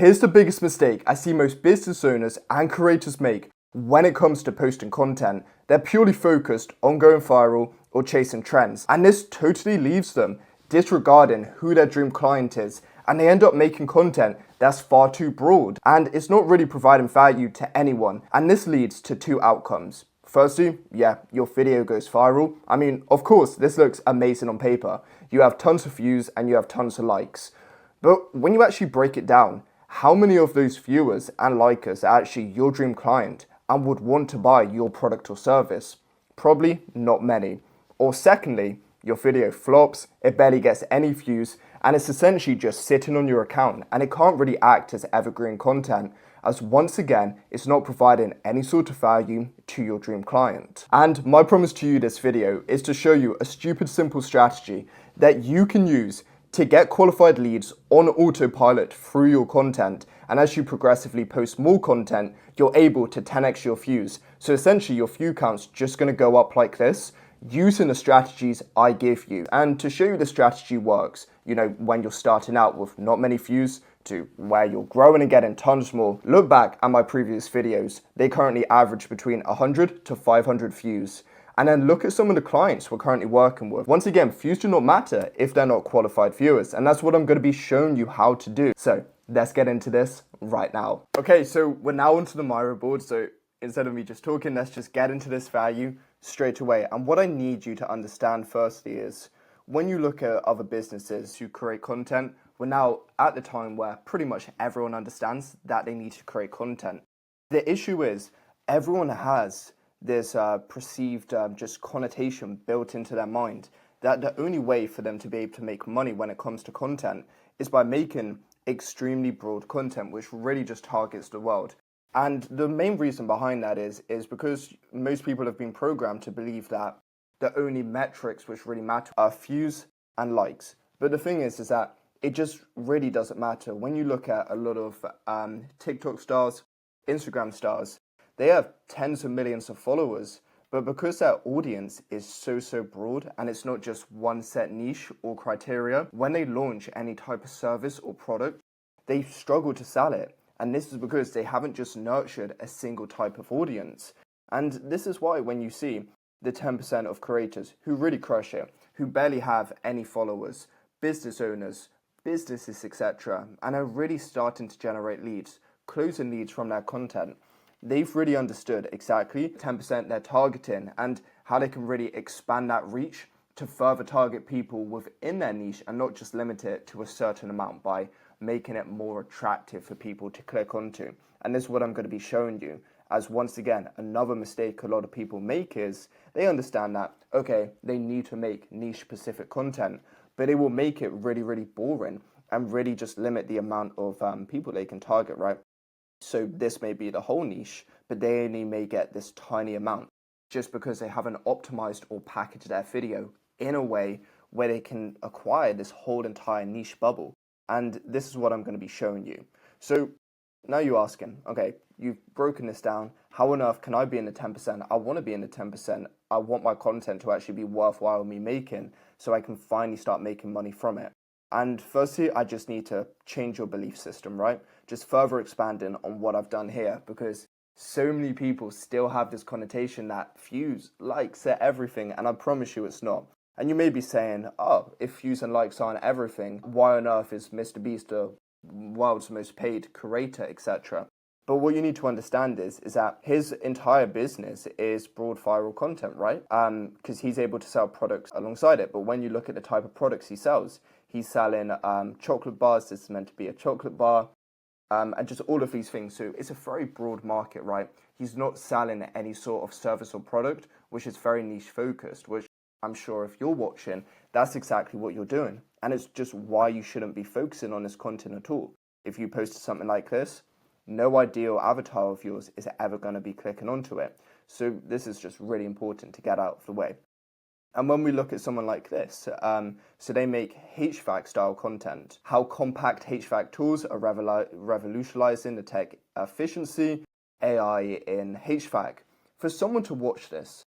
Here's the biggest mistake I see most business owners and creators make when it comes to posting content. They're purely focused on going viral or chasing trends, and this totally leaves them disregarding who their dream client is, and they end up making content that's far too broad and it's not really providing value to anyone. And this leads to two outcomes. Firstly, yeah, your video goes viral. I mean, of course, this looks amazing on paper. You have tons of views and you have tons of likes. But when you actually break it down, how many of those viewers and likers are actually your dream client and would want to buy your product or service? Probably not many. Or secondly, your video flops, it barely gets any views, and it's essentially just sitting on your account, and it can't really act as evergreen content, as once again, it's not providing any sort of value to your dream client. And my promise to you this video is to show you a stupid simple strategy that you can use to get qualified leads on autopilot through your content. And as you progressively post more content, you're able to 10x your views. So essentially your view count's just gonna go up like this, using the strategies I give you. And to show you the strategy works, you know, when you're starting out with not many views to where you're growing and getting tons more, look back at my previous videos. They currently average between 100 to 500 views. And then look at some of the clients we're currently working with. Once again, views do not matter if they're not qualified viewers, and that's what I'm going to be showing you how to do. So let's get into this right now. Okay, so we're now onto the Miro board. So instead of me just talking, let's just get into this value straight away. And what I need you to understand firstly is when you look at other businesses who create content, we're now at the time where pretty much everyone understands that they need to create content. The issue is everyone has this perceived just connotation built into their mind that the only way for them to be able to make money when it comes to content is by making extremely broad content, which really just targets the world. And the main reason behind that is because most people have been programmed to believe that the only metrics which really matter are views and likes. But the thing is that it just really doesn't matter. When you look at a lot of TikTok stars, Instagram stars, they have tens of millions of followers, but because their audience is so broad and it's not just one set niche or criteria, when they launch any type of service or product, they struggle to sell it. And this is because they haven't just nurtured a single type of audience. And this is why when you see the 10% of creators who really crush it, who barely have any followers, business owners, businesses, etc., and are really starting to generate leads, closing leads from their content, they've really understood exactly 10% they're targeting and how they can really expand that reach to further target people within their niche and not just limit it to a certain amount by making it more attractive for people to click onto. And this is what I'm going to be showing you, as once again, another mistake a lot of people make is they understand that, okay, they need to make niche specific content, but it will make it really boring and really just limit the amount of people they can target, right? So this may be the whole niche, but they only may get this tiny amount just because they haven't optimized or packaged their video in a way where they can acquire this whole entire niche bubble. And this is what I'm going to be showing you. So now you're asking, okay, you've broken this down. How on earth can I be in the 10%? I want to be in the 10%. I want my content to actually be worthwhile me making so I can finally start making money from it. And firstly, I just need to change your belief system, right? Just further expanding on what I've done here, because so many people still have this connotation that views, likes are everything, and I promise you it's not. And you may be saying, oh, if views and likes aren't everything, why on earth is Mr. Beast the world's most paid creator, etc.? But what you need to understand is that his entire business is broad viral content, right? Because he's able to sell products alongside it. But when you look at the type of products he sells, he's selling chocolate bars. This is meant to be a chocolate bar, and just all of these things. So it's a very broad market, right? He's not selling any sort of service or product, which is very niche focused, which I'm sure if you're watching, that's exactly what you're doing. And it's just why you shouldn't be focusing on this content at all. If you posted something like this, no ideal avatar of yours is ever going to be clicking onto it. So this is just really important to get out of the way. And when we look at someone like this, so they make HVAC style content. How compact HVAC tools are revolutionizing the tech efficiency, AI in HVAC. For someone to watch this,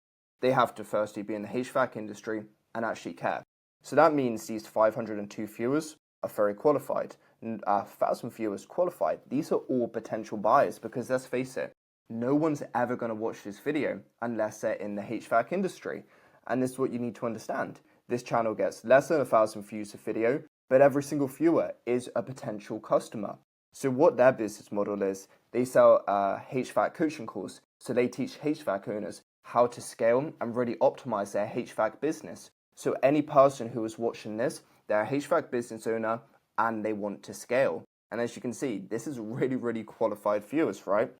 they have to firstly be in the HVAC industry and actually care. So that means these 502 viewers are very qualified. 1,000 viewers qualified. These are all potential buyers because let's face it, no one's ever going to watch this video unless they're in the HVAC industry. And this is what you need to understand. This channel gets less than 1,000 views a video, but every single viewer is a potential customer. So what their business model is, they sell HVAC coaching course. So they teach HVAC owners how to scale and really optimize their HVAC business. So any person who is watching this, they're a HVAC business owner and they want to scale. And as you can see, this is really, really qualified viewers, right?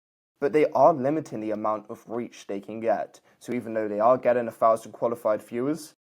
But they are limiting the amount of reach they can get. So even though they are getting 1,000 qualified viewers,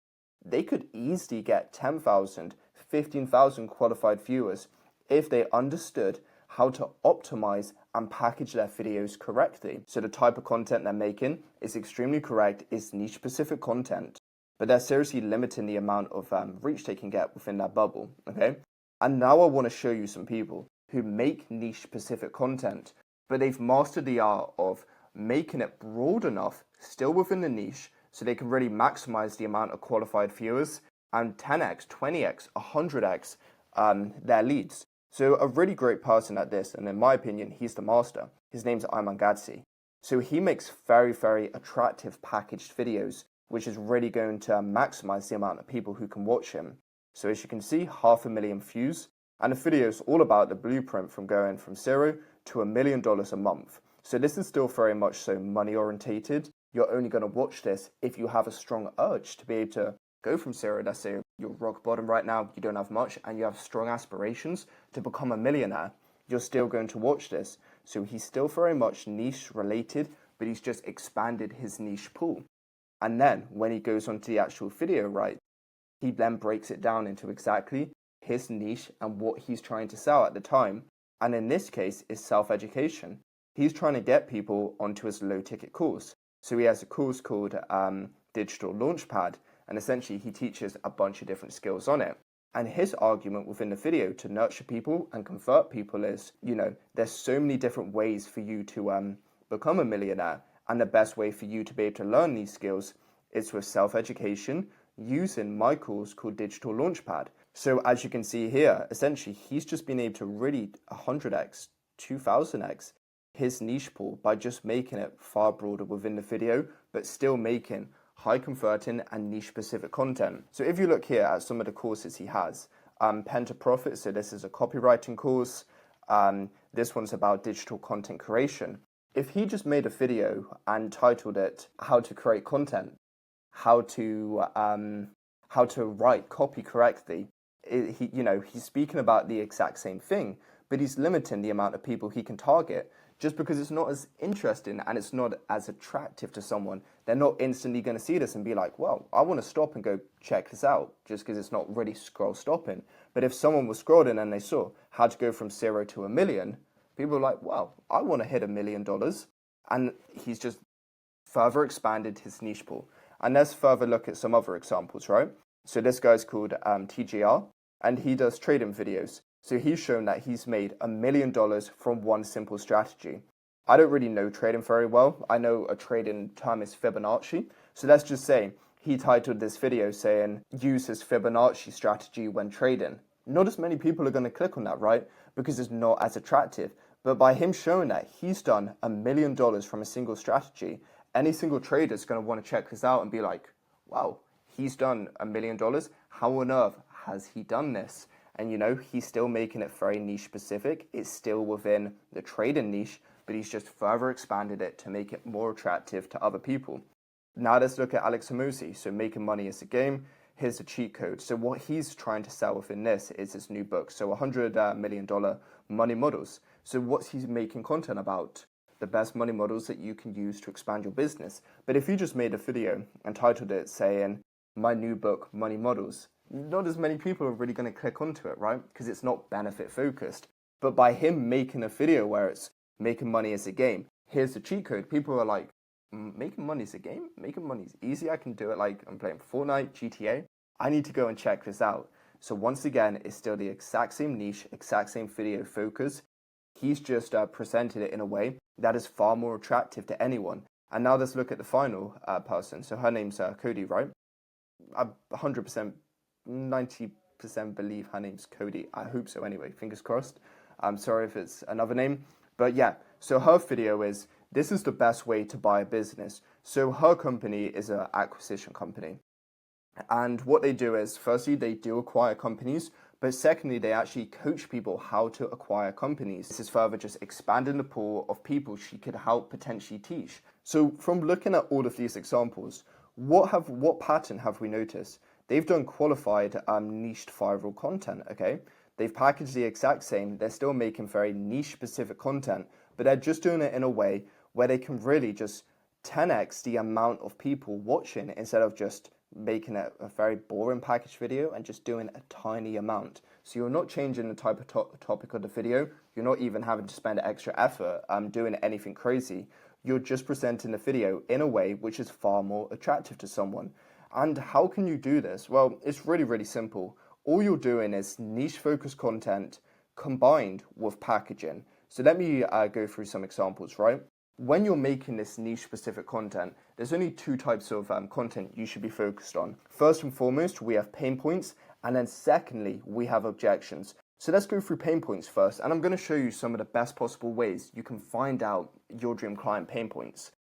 they could easily get 10,000, 15,000 qualified viewers if they understood how to optimize and package their videos correctly. So the type of content they're making is extremely correct, it's niche specific content, but they're seriously limiting the amount of reach they can get within that bubble, okay? And now I want to show you some people who make niche specific content, but they've mastered the art of making it broad enough, still within the niche, so they can really maximize the amount of qualified viewers and 10x, 20x, 100x their leads. So a really great person at this, and in my opinion, he's the master. His name's Ayman Gadzi. So he makes very, very attractive packaged videos, which is really going to maximize the amount of people who can watch him. So as you can see, 500,000 views, and the video is all about the blueprint from going from $0 to $1 million a month. So this is still very much so money orientated. You're only going to watch this if you have a strong urge to be able to go from $0, let's say you're rock bottom right now, you don't have much, and you have strong aspirations to become a millionaire, you're still going to watch this. So he's still very much niche related, but he's just expanded his niche pool. And then when he goes onto the actual video, right, he then breaks it down into exactly his niche and what he's trying to sell at the time. And in this case, is self-education. He's trying to get people onto his low-ticket course. So he has a course called Digital Launchpad, and essentially he teaches a bunch of different skills on it. And his argument within the video to nurture people and convert people is, there's so many different ways for you to become a millionaire. And the best way for you to be able to learn these skills is with self-education using my course called Digital Launchpad. So as you can see here, essentially he's just been able to really 100x, 2000x his niche pool by just making it far broader within the video, but still making high converting and niche specific content. So if you look here at some of the courses he has, Pen to Profit, so this is a copywriting course. This one's about digital content creation. If he just made a video and titled it How to Create Content, how to write copy correctly, he's speaking about the exact same thing, but he's limiting the amount of people he can target just because it's not as interesting and it's not as attractive to someone. They're not instantly going to see this and be like, well, I want to stop and go check this out, just because it's not really scroll stopping. But if someone was scrolling and they saw how to go from $0 to $1 million, people are like, well, I want to hit $1 million. And he's just further expanded his niche pool. And let's further look at some other examples, right? So this guy's called TGR, and he does trading videos. So he's shown that he's made $1 million from one simple strategy. I don't really know trading very well. I know a trading term is Fibonacci. So let's just say he titled this video saying, use his Fibonacci strategy when trading. Not as many people are going to click on that, right? Because it's not as attractive. But by him showing that he's done $1 million from a single strategy, any single trader is going to want to check this out and be like, wow, he's done $1 million. How on earth has he done this? And he's still making it very niche specific. It's still within the trading niche, but he's just further expanded it to make it more attractive to other people. Now let's look at Alex Hormozi. So making money is a game. Here's a cheat code. So what he's trying to sell within this is his new book. So $100 million money models. So what's he making content about? The best money models that you can use to expand your business. But if you just made a video and titled it saying, my new book, Money Models, not as many people are really going to click onto it, right? Because it's not benefit focused. But by him making a video where it's making money as a game, here's the cheat code. People are like, making money is a game? Making money is easy. I can do it like I'm playing Fortnite, GTA. I need to go and check this out. So once again, it's still the exact same niche, exact same video focus. He's just presented it in a way that is far more attractive to anyone. And now let's look at the final person. So her name's Cody, right? 100%, 90% 100% believe her name's Cody. I hope so anyway, fingers crossed. I'm sorry if it's another name. But yeah, so her video is, this is the best way to buy a business. So her company is an acquisition company. And what they do is, firstly, they do acquire companies, but secondly, they actually coach people how to acquire companies. This is further just expanding the pool of people she could help potentially teach. So from looking at all of these examples, what pattern have we noticed? They've done qualified niched viral content, okay? They've packaged the exact same. They're still making very niche specific content, but they're just doing it in a way where they can really just 10x the amount of people watching instead of just making it a very boring packaged video and just doing a tiny amount. So you're not changing the type of topic of the video. You're not even having to spend extra effort doing anything crazy. You're just presenting the video in a way which is far more attractive to someone. And how can you do this? Well, it's really, really simple. All you're doing is niche focused content combined with packaging. So let me go through some examples, right? When you're making this niche specific content, there's only two types of content you should be focused on. First and foremost, we have pain points, and then secondly, we have objections. So let's go through pain points first, and I'm going to show you some of the best possible ways you can find out your dream client pain points.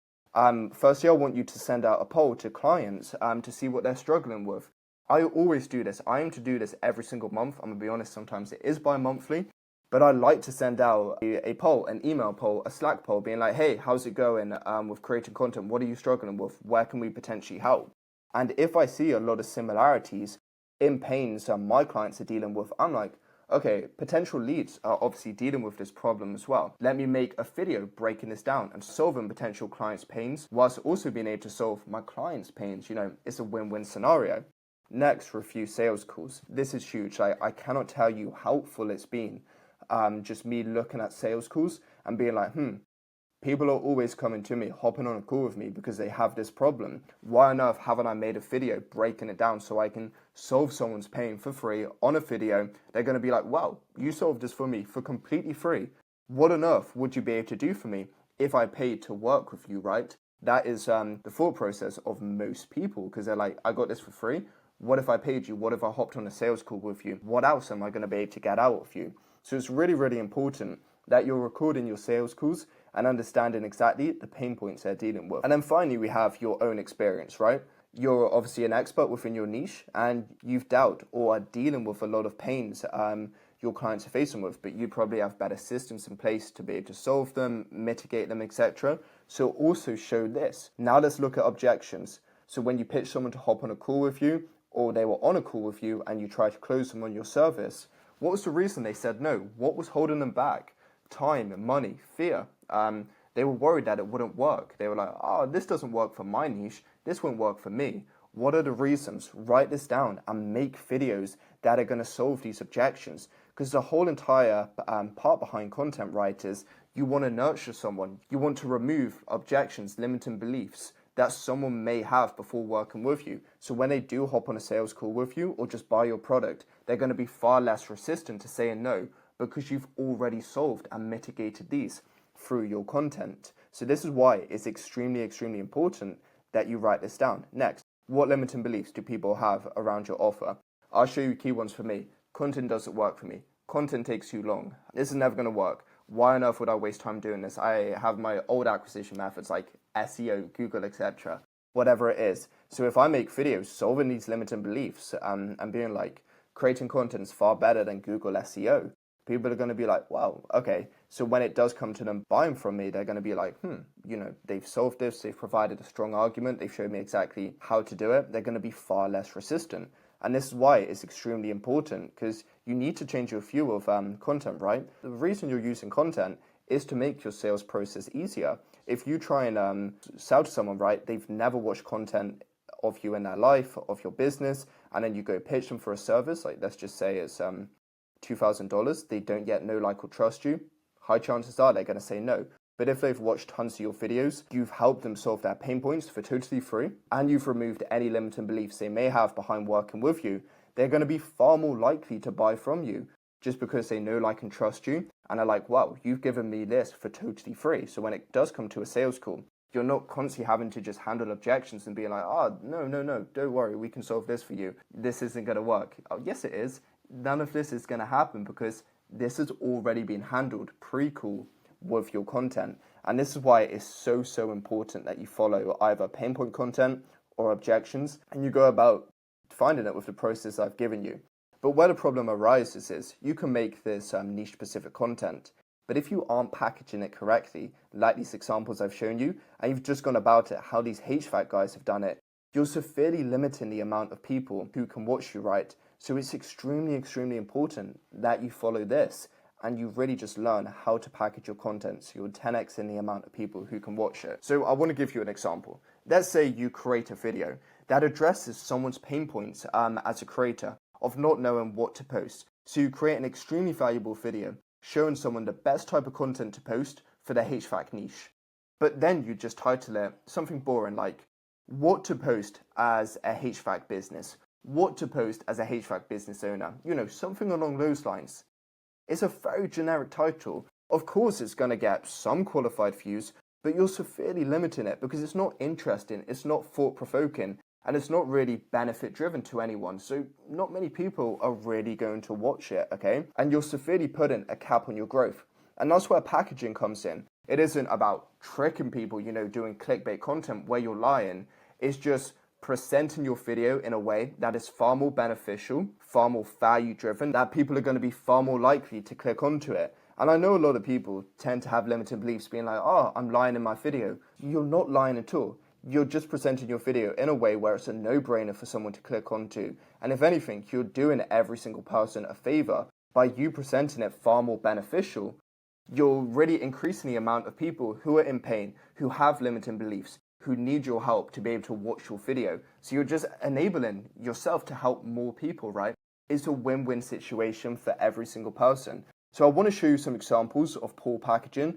Firstly, I want you to send out a poll to clients to see what they're struggling with. I always do this. I aim to do this every single month. I'm going to be honest, sometimes it is bi-monthly. But I like to send out a poll, an email poll, a Slack poll, being like, hey, how's it going with creating content? What are you struggling with? Where can we potentially help? And if I see a lot of similarities in pains my clients are dealing with, I'm like, okay, potential leads are obviously dealing with this problem as well. Let me make a video breaking this down and solving potential clients' pains whilst also being able to solve my clients' pains. You know, it's a win-win scenario. Next, review sales calls. This is huge. I cannot tell you how helpful it's been. Just me looking at sales calls and being like, people are always coming to me, hopping on a call with me because they have this problem. Why on earth haven't I made a video breaking it down so I can solve someone's pain for free on a video? They're going to be like, wow, you solved this for me for completely free. What on earth would you be able to do for me if I paid to work with you, right? That is the thought process of most people, because they're like, I got this for free. What if I paid you? What if I hopped on a sales call with you? What else am I going to be able to get out of you? So it's really, really important that you're recording your sales calls and understanding exactly the pain points they're dealing with. And then finally, we have your own experience, right? You're obviously an expert within your niche and you've dealt or are dealing with a lot of pains your clients are facing with, but you probably have better systems in place to be able to solve them, mitigate them, etc. So also show this. Now let's look at objections. So when you pitch someone to hop on a call with you, or they were on a call with you and you try to close them on your service, what was the reason they said no? What was holding them back? Time, money, fear. They were worried that it wouldn't work. They were like, oh, this doesn't work for my niche. This won't work for me. What are the reasons? Write this down and make videos that are going to solve these objections. Because the whole entire part behind content, right, is you want to nurture someone. You want to remove objections, limiting beliefs that someone may have before working with you. So when they do hop on a sales call with you or just buy your product, they're going to be far less resistant to saying no because you've already solved and mitigated these through your content. So this is why it's extremely, extremely important that you write this down. Next, what limiting beliefs do people have around your offer? I'll show you key ones for me. Content doesn't work for me. Content takes too long. This is never going to work. Why on earth would I waste time doing this? I have my old acquisition methods like SEO, Google, etc. Whatever it is. So if I make videos solving these limiting beliefs and being like, creating content is far better than Google SEO, people are going to be like, wow, okay. So when it does come to them buying from me, they're going to be like, they've solved this, they've provided a strong argument, they've showed me exactly how to do it. They're going to be far less resistant. And this is why it's extremely important, because you need to change your view of content, right? The reason you're using content is to make your sales process easier. If you try and sell to someone, right, they've never watched content of you in their life, of your business, and then you go pitch them for a service, like let's just say it's $2,000, they don't yet know, like, or trust you, high chances are they're going to say no. But if they've watched tons of your videos, you've helped them solve their pain points for totally free, and you've removed any limiting beliefs they may have behind working with you, they're going to be far more likely to buy from you just because they know, like, and trust you, and are like, wow, you've given me this for totally free. So when it does come to a sales call, You're not constantly having to just handle objections and being like, oh, no, don't worry, we can solve this for you. This isn't going to work. Oh, yes, it is. None of this is going to happen because this has already been handled pre-call with your content. And this is why it's so important that you follow either pain point content or objections, and you go about finding it with the process I've given you. But where the problem arises is you can make this niche specific content, but if you aren't packaging it correctly, like these examples I've shown you, and you've just gone about it how these HVAC guys have done it, you're severely limiting the amount of people who can watch you, right? So it's extremely important that you follow this and you really just learn how to package your content so you're 10x in the amount of people who can watch it. So I want to give you an example. Let's say you create a video that addresses someone's pain points as a creator of not knowing what to post. So you create an extremely valuable video showing someone the best type of content to post for their HVAC niche. But then you just title it something boring like what to post as a HVAC business, what to post as a HVAC business owner, something along those lines. It's a very generic title. Of course it's going to get some qualified views, but you're severely limiting it because it's not interesting, it's not thought-provoking, and it's not really benefit-driven to anyone. So not many people are really going to watch it, okay? And you're severely putting a cap on your growth. And that's where packaging comes in. It isn't about tricking people, doing clickbait content where you're lying. It's just presenting your video in a way that is far more beneficial, far more value driven, that people are going to be far more likely to click onto it. And I know a lot of people tend to have limiting beliefs being like, oh, I'm lying in my video. You're not lying at all. You're just presenting your video in a way where it's a no-brainer for someone to click onto. And if anything, you're doing every single person a favor by you presenting it far more beneficial. You're really increasing the amount of people who are in pain, who have limiting beliefs, who need your help to be able to watch your video. So you're just enabling yourself to help more people, right? It's a win-win situation for every single person. So I want to show you some examples of poor packaging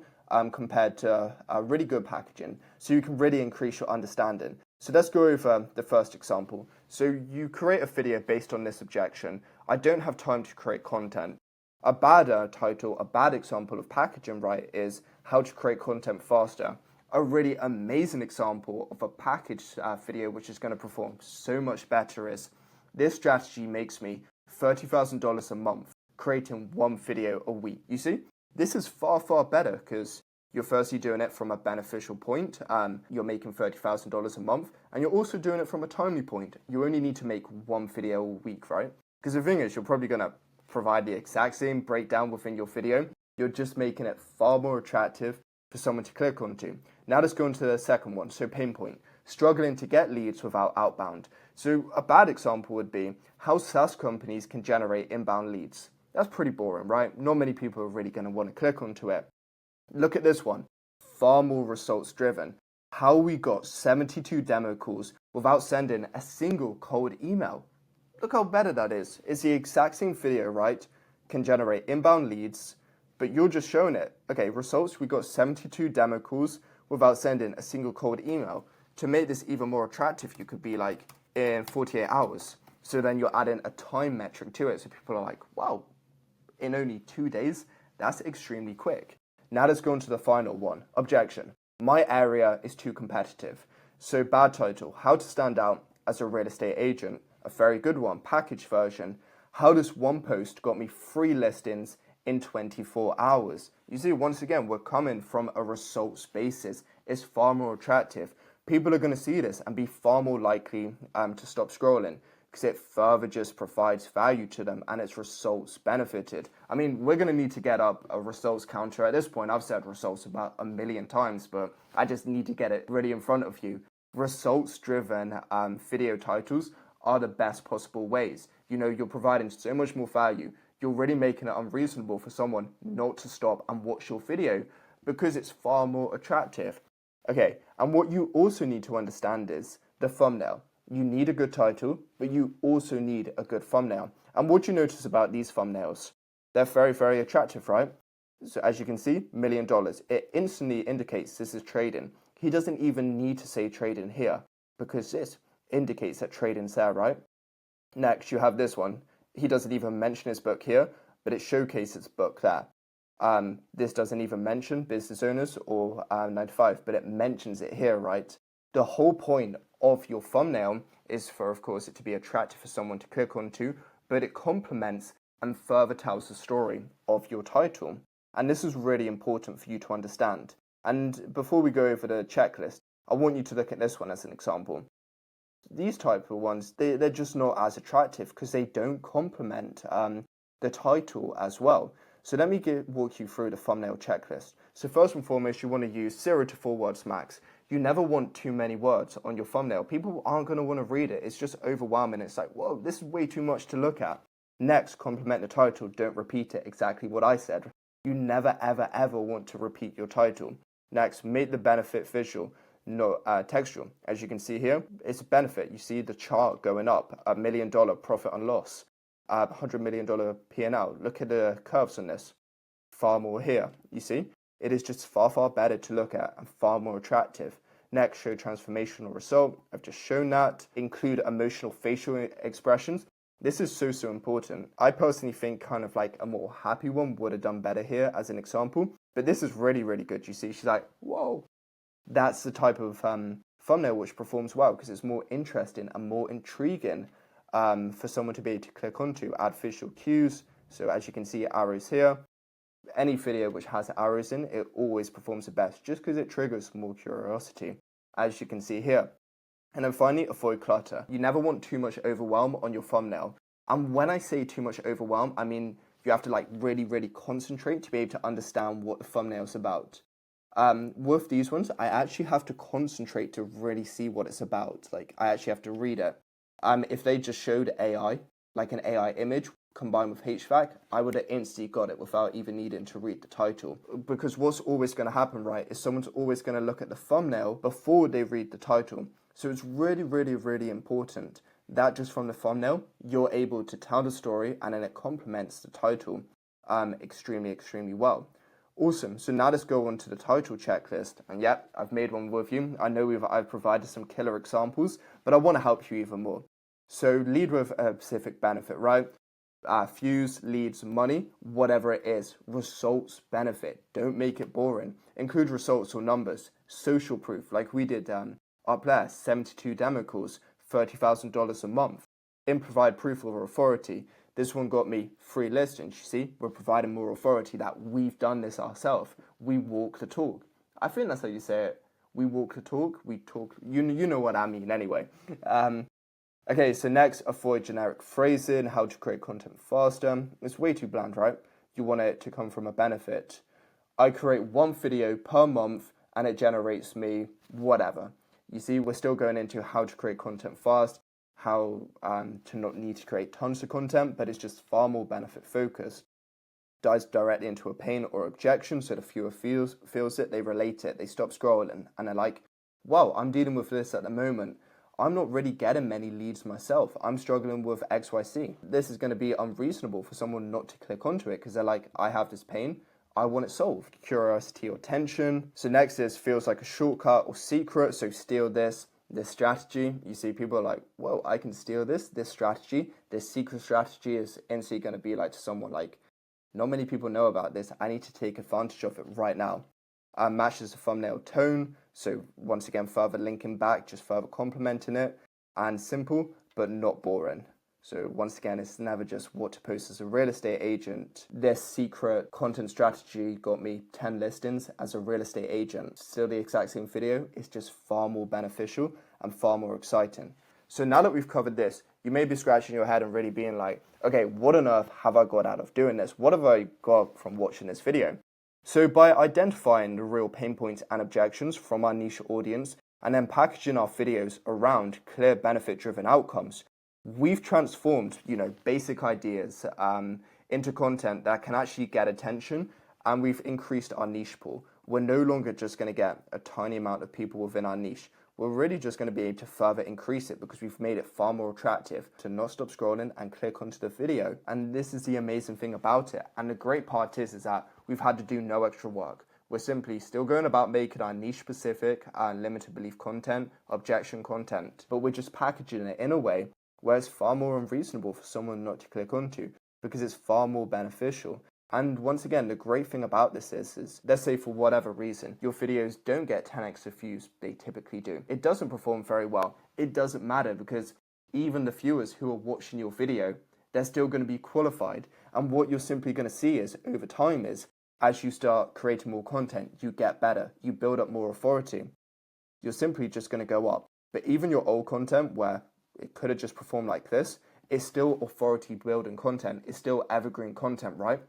compared to really good packaging, so you can really increase your understanding. So let's go over the first example. So you create a video based on this objection. I don't have time to create content. A bad title, a bad example of packaging, right, is how to create content faster. A really amazing example of a packaged video which is going to perform so much better is this strategy makes me $30,000 a month creating one video a week. You see, this is far better because you're firstly doing it from a beneficial point. You're making $30,000 a month, and you're also doing it from a timely point. You only need to make one video a week, right? Because the thing is, you're probably going to provide the exact same breakdown within your video. You're just making it far more attractive for someone to click onto. Now let's go into the second one. So pain point, struggling to get leads without outbound. So a bad example would be how SaaS companies can generate inbound leads. That's pretty boring, right? Not many people are really going to want to click onto it. Look at this one, far more results driven. How we got 72 demo calls without sending a single cold email. Look how better that is. It's the exact same video, right? Can generate inbound leads, but you're just showing it. Okay, results, we got 72 demo calls without sending a single cold email. To make this even more attractive, you could be like in 48 hours. So then you're adding a time metric to it. So people are like, wow, in only 2 days, that's extremely quick. Now let's go on to the final one, objection. My area is too competitive. So bad title, how to stand out as a real estate agent. A very good one, package version. How this one post got me 3 listings in 24 hours. You see, once again, we're coming from a results basis. It's far more attractive. People are going to see this and be far more likely to stop scrolling because it further just provides value to them and its results benefited. I mean, we're going to need to get up a results counter at this point. I've said results about 1 million times, but I just need to get it really in front of you. Results-driven video titles are the best possible ways. You're providing so much more value. You're really making it unreasonable for someone not to stop and watch your video because it's far more attractive. Okay, and what you also need to understand is the thumbnail. You need a good title, but you also need a good thumbnail. And what you notice about these thumbnails, they're very attractive, right? So as you can see, $1 million. It instantly indicates this is trading. He doesn't even need to say trading here because this indicates that trading's there, right? Next, you have this one. He doesn't even mention his book here, but it showcases his book there. This doesn't even mention business owners or 9 to 5, but it mentions it here, right? The whole point of your thumbnail is for, of course, it to be attractive for someone to click onto, but it complements and further tells the story of your title. And this is really important for you to understand. And before we go over the checklist, I want you to look at this one as an example. These type of ones, they're just not as attractive because they don't complement the title as well. So let me walk you through the thumbnail checklist. So first and foremost, you want to use 0 to 4 words max. You never want too many words on your thumbnail. People aren't going to want to read it. It's just overwhelming. It's like, whoa, this is way too much to look at. Next, complement the title. Don't repeat it, exactly what I said. You never, ever, ever want to repeat your title. Next, make the benefit visual, not textual. As you can see here, it's a benefit. You see the chart going up, $1 million profit and loss, $100 million P&L. Look at the curves on this. Far more here, you see? It is just far, far better to look at and far more attractive. Next, show transformational result. I've just shown that. Include emotional facial expressions. This is so, so important. I personally think kind of like a more happy one would have done better here as an example. But this is really, really good. You see, she's like, whoa. That's the type of thumbnail which performs well because it's more interesting and more intriguing for someone to be able to click onto. Add visual cues. So as you can see, arrows here. Any video which has arrows in, it always performs the best just because it triggers more curiosity, as you can see here. And then finally, avoid clutter. You never want too much overwhelm on your thumbnail. And when I say too much overwhelm, I mean you have to like really, really concentrate to be able to understand what the thumbnail is about. With these ones, I actually have to concentrate to really see what it's about. Like I actually have to read it. If they just showed AI, like an AI image combined with HVAC, I would have instantly got it without even needing to read the title. Because what's always going to happen, right, is someone's always going to look at the thumbnail before they read the title. So it's really, really, really important that just from the thumbnail, you're able to tell the story and then it complements the title extremely, extremely well. Awesome. So now let's go on to the title checklist. And yep, I've made one with you. I know I've provided some killer examples, but I want to help you even more. So lead with a specific benefit, right? Fuse, leads, money, whatever it is. Results, benefit. Don't make it boring. Include results or numbers. Social proof, like we did up there. 72 demo calls, $30,000 a month. Provide proof of authority. This one got me 3 listings. You see, we're providing more authority that we've done this ourselves. We walk the talk. I think that's how you say it. We walk the talk. We talk. You know what I mean anyway. Okay, so next, avoid generic phrasing, how to create content faster. It's way too bland, right? You want it to come from a benefit. I create 1 video per month and it generates me whatever. You see, we're still going into how to create content fast, how to not need to create tons of content, but it's just far more benefit focused. Dives directly into a pain or objection, so the viewer feels it, they relate it, they stop scrolling, and they're like, wow, I'm dealing with this at the moment. I'm not really getting many leads myself. I'm struggling with XYZ. This is going to be unreasonable for someone not to click onto it because they're like, I have this pain. I want it solved. Curiosity or tension. So next is feels like a shortcut or secret. So steal this strategy. You see people are like, whoa, I can steal this strategy. This secret strategy is instantly going to be like to someone like, not many people know about this. I need to take advantage of it right now. Matches the thumbnail tone. So once again, further linking back, just further complementing it. And simple, but not boring. So once again, it's never just what to post as a real estate agent. This secret content strategy got me 10 listings as a real estate agent. Still the exact same video, it's just far more beneficial and far more exciting. So now that we've covered this, you may be scratching your head and really being like, okay, what on earth have I got out of doing this? What have I got from watching this video? So by identifying the real pain points and objections from our niche audience and then packaging our videos around clear benefit-driven outcomes, we've transformed, basic ideas into content that can actually get attention, and we've increased our niche pool. We're no longer just going to get a tiny amount of people within our niche. We're really just going to be able to further increase it because we've made it far more attractive to not stop scrolling and click onto the video. And this is the amazing thing about it. And the great part is that we've had to do no extra work. We're simply still going about making our niche specific and limited belief content, objection content, but we're just packaging it in a way where it's far more unreasonable for someone not to click onto because it's far more beneficial. And once again, the great thing about this is let's say for whatever reason, your videos don't get 10x the views they typically do. It doesn't perform very well. It doesn't matter because even the viewers who are watching your video, they're still going to be qualified. And what you're simply going to see is over time is as you start creating more content, you get better, you build up more authority. You're simply just going to go up. But even your old content where it could have just performed like this, is still authority building content. It's still evergreen content, right?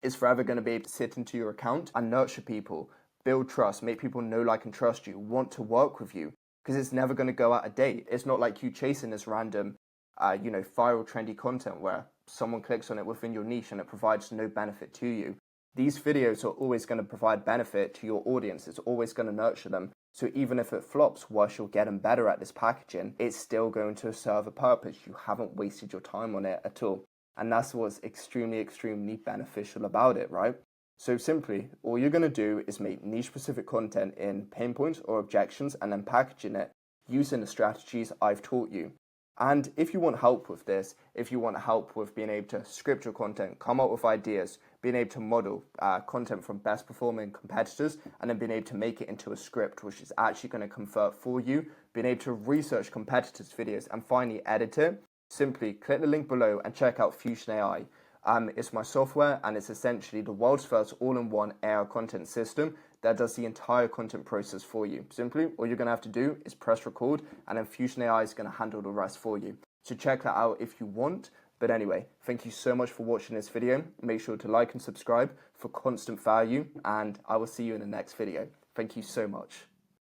It's forever going to be able to sit into your account and nurture people, build trust, make people know, like, and trust you, want to work with you, because it's never going to go out of date. It's not like you chasing this random, viral, trendy content where someone clicks on it within your niche and it provides no benefit to you. These videos are always going to provide benefit to your audience. It's always going to nurture them. So even if it flops, whilst you're getting better at this packaging, it's still going to serve a purpose. You haven't wasted your time on it at all. And that's what's extremely, extremely beneficial about it, right? So simply, all you're going to do is make niche-specific content in pain points or objections and then packaging it using the strategies I've taught you. And if you want help with this, if you want help with being able to script your content, come up with ideas, being able to model content from best performing competitors, and then being able to make it into a script, which is actually going to convert for you, being able to research competitors' videos and finally edit it, simply click the link below and check out Fusion AI. It's my software and it's essentially the world's first all-in-one AI content system that does the entire content process for you. Simply, all you're going to have to do is press record and then Fusion AI is going to handle the rest for you. So check that out if you want. But anyway, thank you so much for watching this video. Make sure to like and subscribe for constant value and I will see you in the next video. Thank you so much.